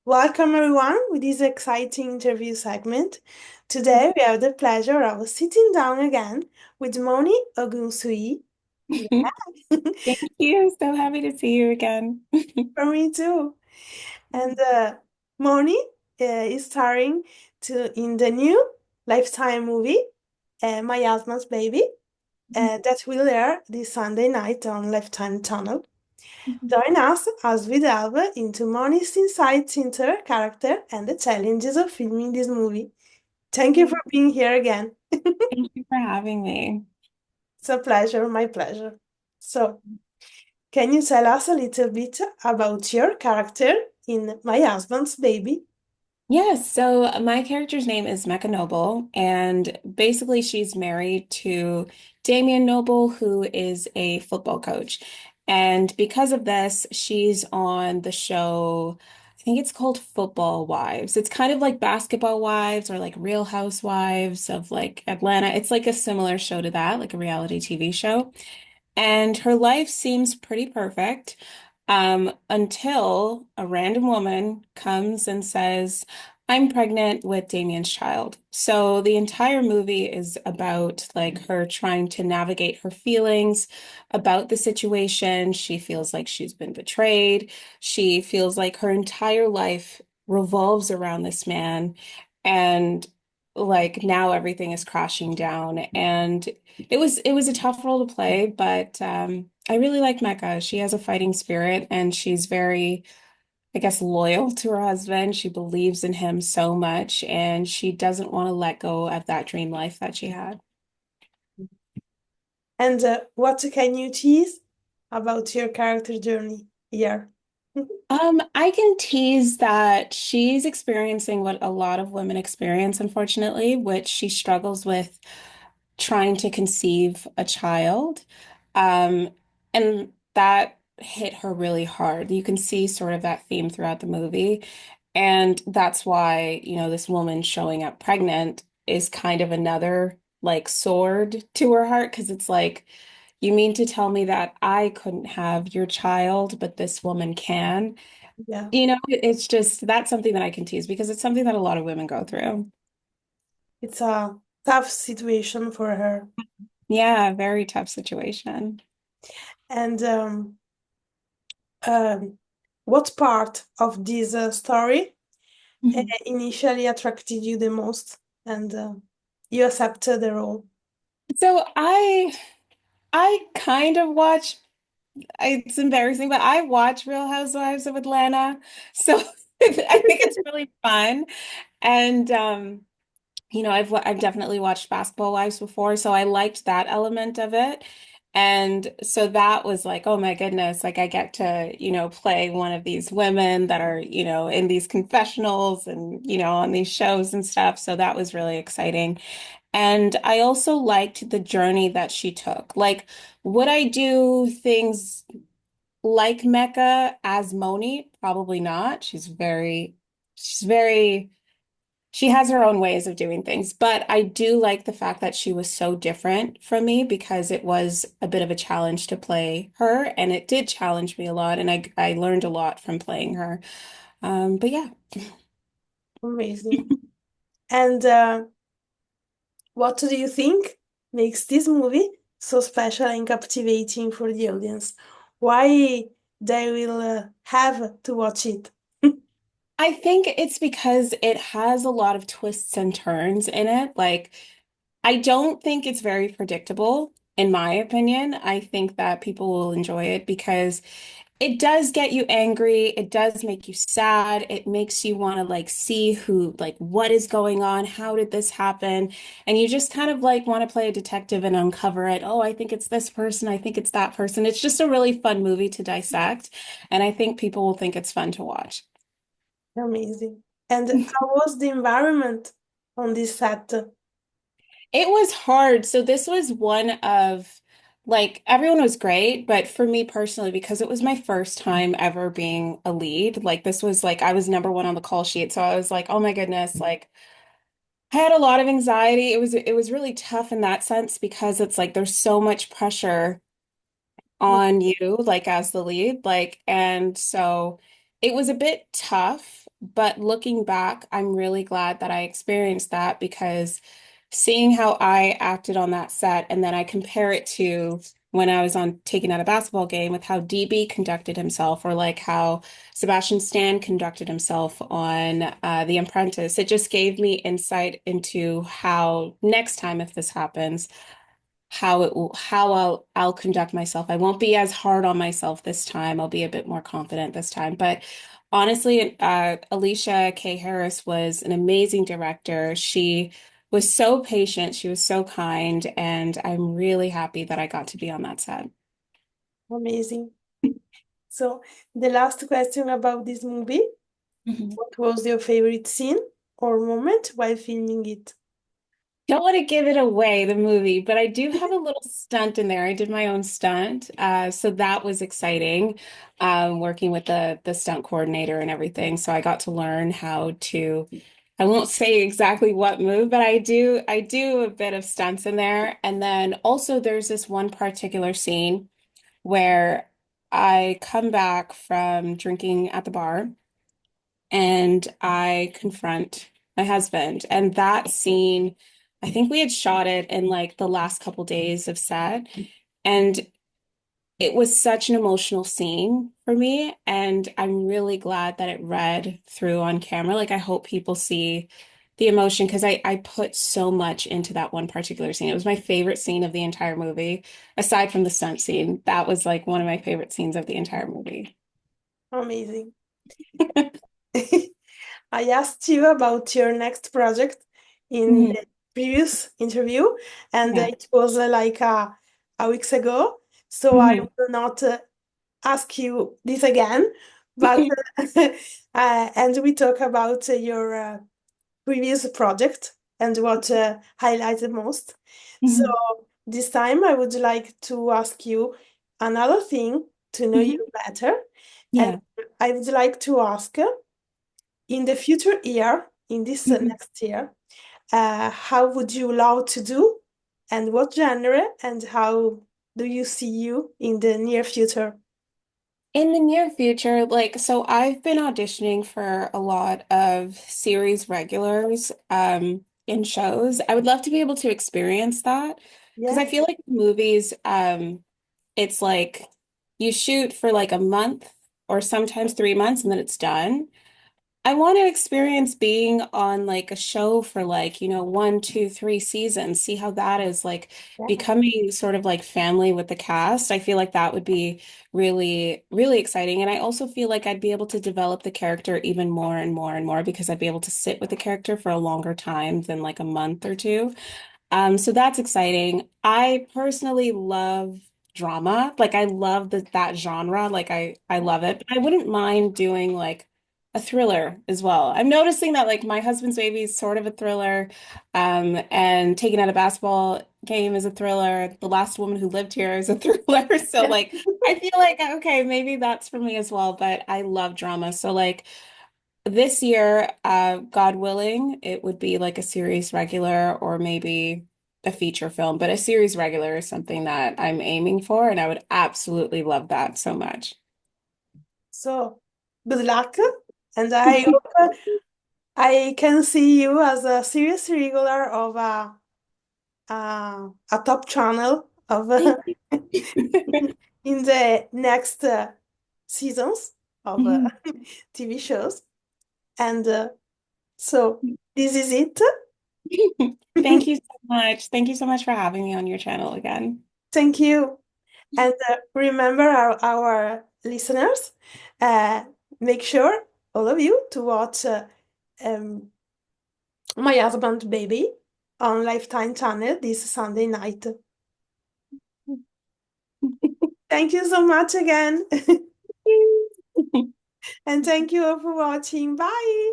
Welcome everyone with this exciting interview segment. Today we have the pleasure of sitting down again with Moni Ogunsuyi. Yeah. Thank you. So happy to see you again. For me too. And Moni is starring in the new Lifetime movie, My Husband's Baby, that will air this Sunday night on Lifetime channel. Join us as we delve into Moni's insights into her character and the challenges of filming this movie. Thank you for being here again. Thank you for having me. It's a pleasure, my pleasure. So, can you tell us a little bit about your character in My Husband's Baby? Yes, so my character's name is Mecca Noble, and basically she's married to Damian Noble, who is a football coach. And because of this, she's on the show, I think it's called Football Wives. It's kind of like Basketball Wives or like Real Housewives of like Atlanta. It's like a similar show to that, like a reality TV show. And her life seems pretty perfect until a random woman comes and says, I'm pregnant with Damien's child. So the entire movie is about like her trying to navigate her feelings about the situation. She feels like she's been betrayed. She feels like her entire life revolves around this man. And like now everything is crashing down. And it was a tough role to play, but I really like Mecca. She has a fighting spirit and she's very, I guess, loyal to her husband. She believes in him so much and she doesn't want to let go of that dream life that she had. And what can you tease about your character journey here? I can tease that she's experiencing what a lot of women experience, unfortunately, which she struggles with trying to conceive a child. Um, and that hit her really hard. You can see sort of that theme throughout the movie. And that's why, this woman showing up pregnant is kind of another like sword to her heart because it's like, you mean to tell me that I couldn't have your child, but this woman can? Yeah, It's just that's something that I can tease because it's something that a lot of women go through. it's a tough situation for her. Yeah, very tough situation. And um, what part of this story initially attracted you the most and you accepted the role? So I kind of watch it's embarrassing, but I watch Real Housewives of Atlanta. So I think it's really fun. And I've definitely watched Basketball Wives before, so I liked that element of it. And so that was like, oh my goodness, like I get to, play one of these women that are, in these confessionals and, on these shows and stuff. So that was really exciting. And I also liked the journey that she took. Like, would I do things like Mecca as Moni? Probably not. She's very, she has her own ways of doing things. But I do like the fact that she was so different from me because it was a bit of a challenge to play her. And it did challenge me a lot. And I learned a lot from playing her. But yeah. Amazing. And what do you think makes this movie so special and captivating for the audience? Why they will have to watch it? I think it's because it has a lot of twists and turns in it. Like, I don't think it's very predictable, in my opinion. I think that people will enjoy it because it does get you angry. It does make you sad. It makes you want to like see like, what is going on? How did this happen? And you just kind of like want to play a detective and uncover it. Oh, I think it's this person. I think it's that person. It's just a really fun movie to dissect. And I think people will think it's fun to watch. Amazing. And how was the environment on this set? It was hard. So this was one of like everyone was great, but for me personally, because it was my first time ever being a lead, like this was like I was number one on the call sheet. So I was like, oh my goodness, like I had a lot of anxiety. It was really tough in that sense because it's like there's so much pressure Yeah. on you, like as the lead, like and so. It was a bit tough, but looking back, I'm really glad that I experienced that because seeing how I acted on that set and then I compare it to when I was on taking out a basketball game with how DB conducted himself or like how Sebastian Stan conducted himself on The Apprentice, it just gave me insight into how next time if this happens, how I'll conduct myself. I won't be as hard on myself this time. I'll be a bit more confident this time. But honestly, Alicia K. Harris was an amazing director. She was so patient, she was so kind, and I'm really happy that I got to be on that set. Amazing. So the last question about this movie, Mhm. what was your favorite scene or moment while filming it? Don't want to give it away, the movie, but I do have a little stunt in there. I did my own stunt, so that was exciting, working with the stunt coordinator and everything. So I got to learn how to. I won't say exactly what move, but I do a bit of stunts in there. And then also there's this one particular scene where I come back from drinking at the bar and I confront my husband. And that scene, I think we had shot it in like the last couple days of set. And it was such an emotional scene for me. And I'm really glad that it read through on camera. Like, I hope people see the emotion because I put so much into that one particular scene. It was my favorite scene of the entire movie, aside from the stunt scene. That was like one of my favorite scenes of the entire movie. Amazing. I asked you about your next project in Mhm. the previous interview, and Yeah. it was like a weeks ago. So I Mhm. will not ask you this again, but and we talk about your previous project and what highlighted most. So Mhm. this time I would like to ask you another thing to know Mhm. you better, and Yeah. I would like to ask in the future year, in this Mhm. next year, how would you love to do, and what genre, and how do you see you in the near future? In the near future, like, so I've been auditioning for a lot of series regulars in shows. I would love to be able to experience that because I Yeah, feel like movies, it's like you shoot for like a month or sometimes 3 months and then it's done. I want to experience being on like a show for like, 1, 2, 3 seasons, see how that is like yeah. becoming sort of like family with the cast. I feel like that would be really, really exciting. And I also feel like I'd be able to develop the character even more and more and more because I'd be able to sit with the character for a longer time than like a month or two. So that's exciting. I personally love drama. Like I love that genre. Like I love it. But I wouldn't mind doing like a thriller as well. I'm noticing that like My Husband's Baby is sort of a thriller. And Taking Out a Basketball Game is a thriller. The Last Woman Who Lived Here is a thriller. So Yeah. like I feel like okay, maybe that's for me as well, but I love drama. So like this year, God willing, it would be like a series regular or maybe a feature film, but a series regular is something that I'm aiming for, and I would absolutely love that so much. So good luck, and I hope I can see you as a serious regular of a top channel of Thank you. in the next seasons of Mhm. TV shows. And so this is it. Thank you so much. Thank you so much for having me on your channel again. Thank you. And remember, our listeners, uh, make sure, all of you, to watch um, My Husband Baby on Lifetime Channel this Sunday night. Thank you so much again. And thank you all for watching. Bye.